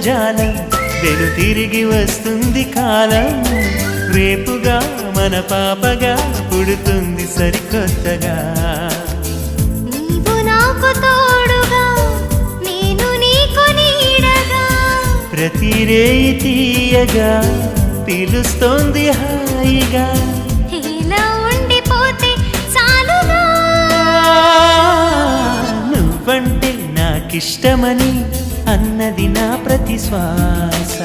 జాలం వెను తిరిగి వస్తుంది కాలం రేపుగా మన పాపగా పుడుతుంది సరికొత్తగా నీవు నాకు తోడుగా నేను నీకు నీడగా ప్రతి రేయి తీయగా పిలుస్తోంది హాయిగా ఇలా ఉండిపోతే చాలుగా నువ్వంటే నాకిష్టమని అన్నది నా ప్రతి శ్వాస